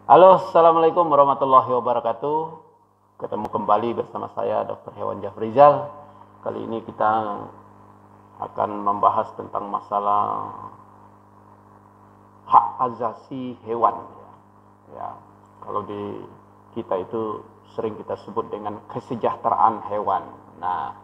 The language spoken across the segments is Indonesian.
Halo, Assalamualaikum warahmatullahi wabarakatuh. Ketemu kembali bersama saya Dr. Hewan Jafrizal. Kali ini kita akan membahas tentang masalah hak asasi hewan. Ya, kalau di kita itu sering kita sebut dengan kesejahteraan hewan. Nah,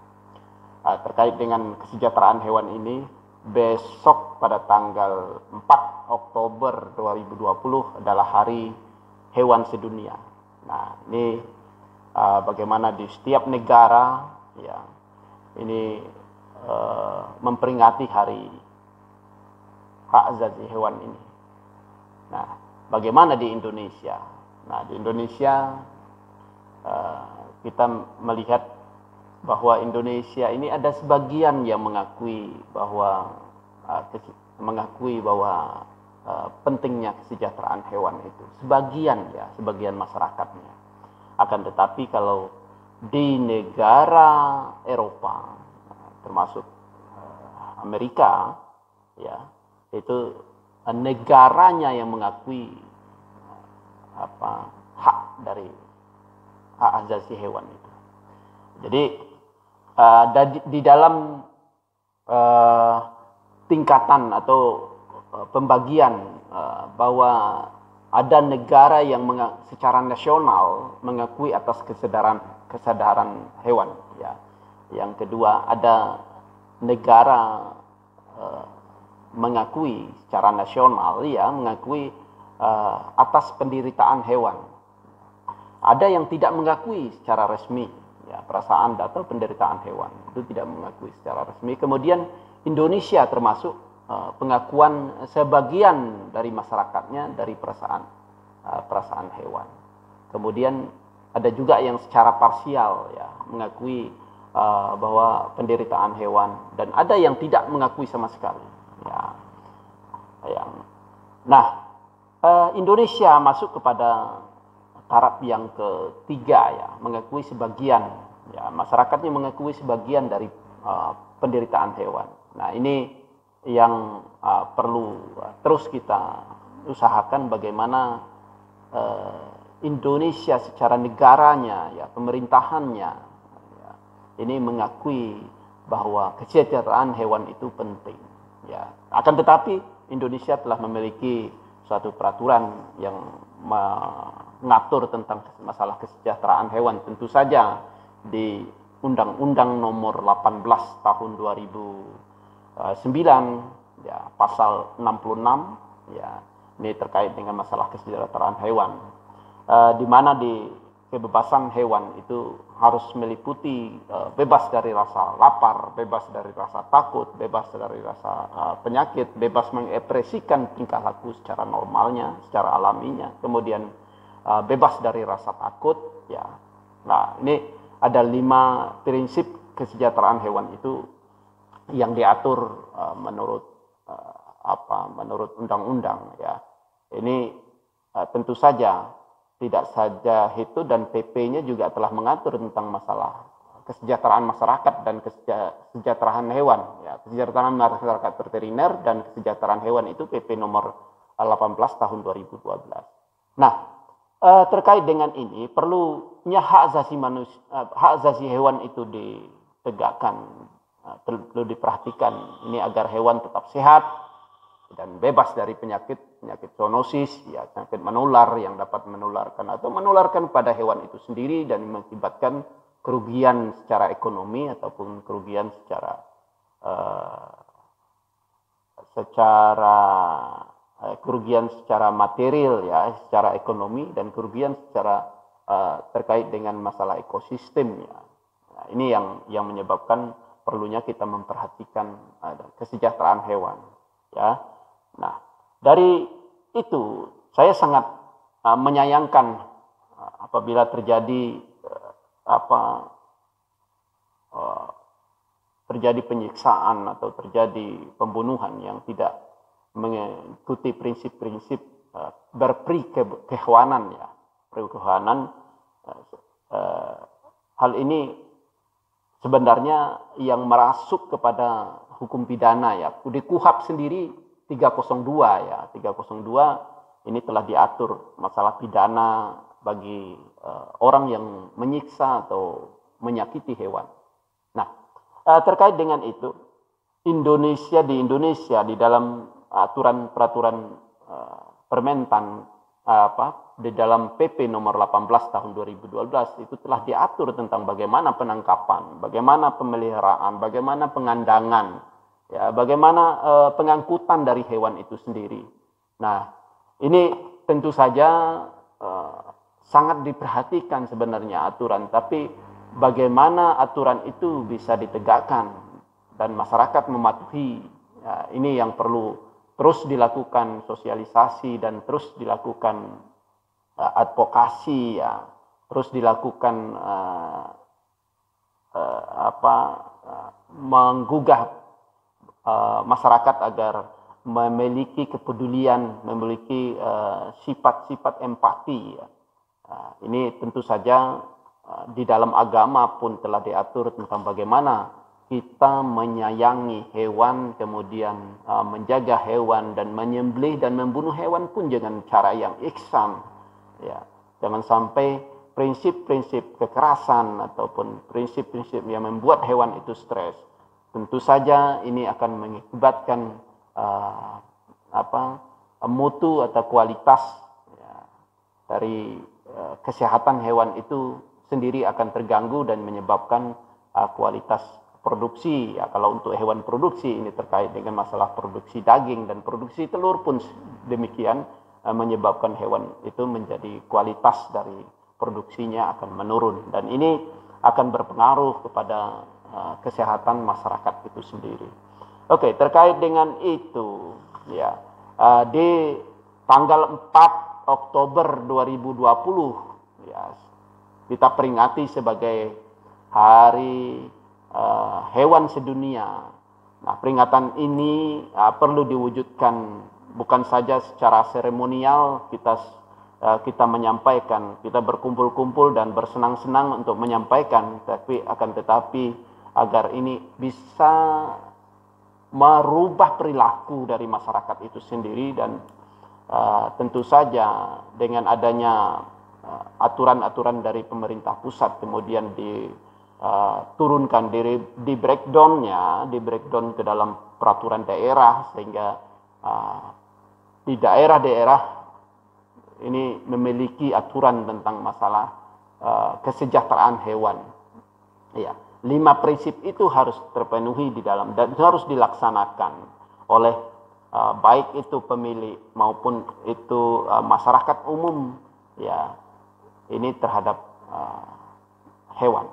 terkait dengan kesejahteraan hewan ini, besok pada tanggal 4 Oktober 2020 adalah Hari Hewan Sedunia. Nah, ini bagaimana di setiap negara ya ini memperingati hari hak asasi hewan ini. Nah, bagaimana di Indonesia? Nah, di Indonesia kita melihat bahwa Indonesia ini ada sebagian yang mengakui bahwa pentingnya kesejahteraan hewan itu. Sebagian masyarakatnya. Akan tetapi kalau di negara Eropa, termasuk Amerika, ya, itu negaranya yang mengakui hak dari hak asasi hewan itu. Jadi di dalam tingkatan atau pembagian bahwa ada negara yang secara nasional mengakui atas kesadaran hewan. Ya. Yang kedua, ada negara mengakui secara nasional, ya, mengakui atas penderitaan hewan. Ada yang tidak mengakui secara resmi, ya, perasaan atau penderitaan hewan itu tidak mengakui secara resmi. Kemudian Indonesia termasuk pengakuan sebagian dari masyarakatnya dari perasaan hewan. Kemudian ada juga yang secara parsial, ya, mengakui bahwa penderitaan hewan, dan ada yang tidak mengakui sama sekali. Ya. Nah, Indonesia masuk kepada taraf yang ketiga, ya, mengakui sebagian, ya, masyarakatnya mengakui sebagian dari penderitaan hewan. Nah, ini yang perlu terus kita usahakan bagaimana Indonesia secara negaranya, ya, pemerintahannya, ya, ini mengakui bahwa kesejahteraan hewan itu penting. Ya. Akan tetapi Indonesia telah memiliki suatu peraturan yang mengatur tentang masalah kesejahteraan hewan. Tentu saja di Undang-Undang Nomor 18 Tahun 2009, ya, pasal 66, ya, ini terkait dengan masalah kesejahteraan hewan, di mana di kebebasan hewan itu harus meliputi bebas dari rasa lapar, bebas dari rasa takut, bebas dari rasa penyakit, bebas mengekspresikan tingkah laku secara normalnya, secara alaminya, kemudian bebas dari rasa takut, ya. Nah, ini ada 5 prinsip kesejahteraan hewan itu yang diatur menurut undang-undang, ya. Ini tentu saja tidak saja itu, dan PP-nya juga telah mengatur tentang masalah kesejahteraan masyarakat dan kesejahteraan hewan, ya, kesejahteraan masyarakat veteriner dan kesejahteraan hewan itu PP nomor 18 tahun 2012. Nah, terkait dengan ini perlunya hak asasi hewan itu ditegakkan, perlu diperhatikan ini agar hewan tetap sehat dan bebas dari penyakit zoonosis, ya, penyakit menular yang dapat menularkan pada hewan itu sendiri dan mengakibatkan kerugian secara ekonomi ataupun kerugian secara material, ya, secara ekonomi, dan kerugian secara terkait dengan masalah ekosistem, ya. Nah, ini yang menyebabkan perlunya kita memperhatikan kesejahteraan hewan, ya. Nah, dari itu saya sangat menyayangkan apabila terjadi terjadi penyiksaan atau terjadi pembunuhan yang tidak mengikuti prinsip-prinsip berperi-kehewanan, ya, kehewanan. Hal ini sebenarnya yang merasuk kepada hukum pidana, ya. Di KUHP sendiri 302, ya, 302 ini telah diatur masalah pidana bagi orang yang menyiksa atau menyakiti hewan. Nah, terkait dengan itu, di Indonesia di dalam aturan peraturan Permentan di dalam PP nomor 18 tahun 2012 itu telah diatur tentang bagaimana penangkapan, bagaimana pemeliharaan, bagaimana pengandangan, ya, bagaimana pengangkutan dari hewan itu sendiri. Nah, ini tentu saja sangat diperhatikan sebenarnya aturan, tapi bagaimana aturan itu bisa ditegakkan dan masyarakat mematuhi, ya, ini yang perlu terus dilakukan sosialisasi dan terus dilakukan advokasi, ya, terus dilakukan menggugah masyarakat agar memiliki kepedulian, memiliki sifat-sifat empati, ya. Ini tentu saja di dalam agama pun telah diatur tentang bagaimana kita menyayangi hewan, kemudian menjaga hewan dan menyembelih dan membunuh hewan pun dengan cara yang ihsan, ya. Jangan sampai prinsip-prinsip kekerasan ataupun prinsip-prinsip yang membuat hewan itu stres. Tentu saja ini akan mengakibatkan mutu atau kualitas, ya, dari kesehatan hewan itu sendiri akan terganggu dan menyebabkan kualitas produksi, ya. Kalau untuk hewan produksi ini terkait dengan masalah produksi daging dan produksi telur pun demikian, menyebabkan hewan itu menjadi kualitas dari produksinya akan menurun, dan ini akan berpengaruh kepada kesehatan masyarakat itu sendiri. Oke, terkait dengan itu, ya, di tanggal 4 Oktober 2020, ya, kita peringati sebagai Hari Hewan Sedunia. Nah, peringatan ini perlu diwujudkan bukan saja secara seremonial, kita menyampaikan, kita berkumpul-kumpul dan bersenang-senang untuk menyampaikan, tetapi agar ini bisa merubah perilaku dari masyarakat itu sendiri, dan tentu saja dengan adanya aturan-aturan dari pemerintah pusat kemudian diturunkan di breakdown ke dalam peraturan daerah, sehingga di daerah-daerah ini memiliki aturan tentang masalah kesejahteraan hewan. Ya, 5 prinsip itu harus terpenuhi di dalam dan harus dilaksanakan oleh baik itu pemilik maupun itu masyarakat umum, ya, ini terhadap hewan.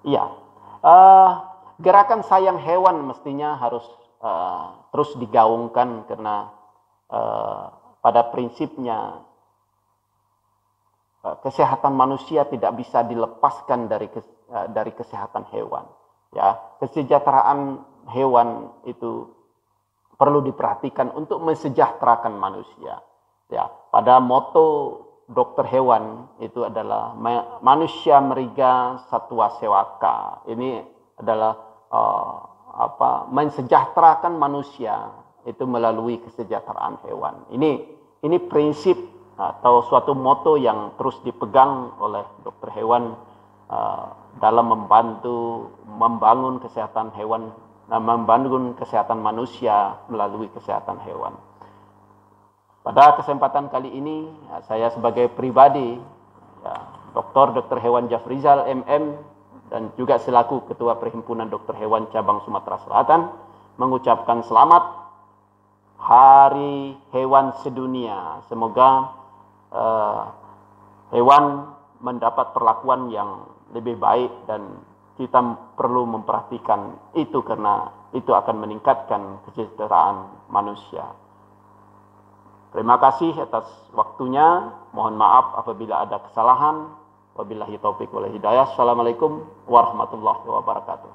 Iya, gerakan sayang hewan mestinya harus terus digaungkan, karena pada prinsipnya kesehatan manusia tidak bisa dilepaskan dari kesehatan hewan. Ya, kesejahteraan hewan itu perlu diperhatikan untuk mensejahterakan manusia. Ya, pada moto dokter hewan itu adalah manusia meriga satwa sewaka. Ini adalah mensejahterakan manusia itu melalui kesejahteraan hewan. Ini prinsip atau suatu moto yang terus dipegang oleh dokter hewan dalam membangun kesehatan hewan, membangun kesehatan manusia melalui kesehatan hewan. Pada kesempatan kali ini, saya sebagai pribadi, ya, Dr. Hewan Jafrizal MM, dan juga selaku Ketua Perhimpunan Dokter Hewan Cabang Sumatera Selatan, mengucapkan selamat Hari Hewan Sedunia. Semoga hewan mendapat perlakuan yang lebih baik, dan kita perlu memperhatikan itu karena itu akan meningkatkan kesejahteraan manusia. Terima kasih atas waktunya. Mohon maaf apabila ada kesalahan. Wabillahi taufik wal hidayah. Assalamualaikum warahmatullahi wabarakatuh.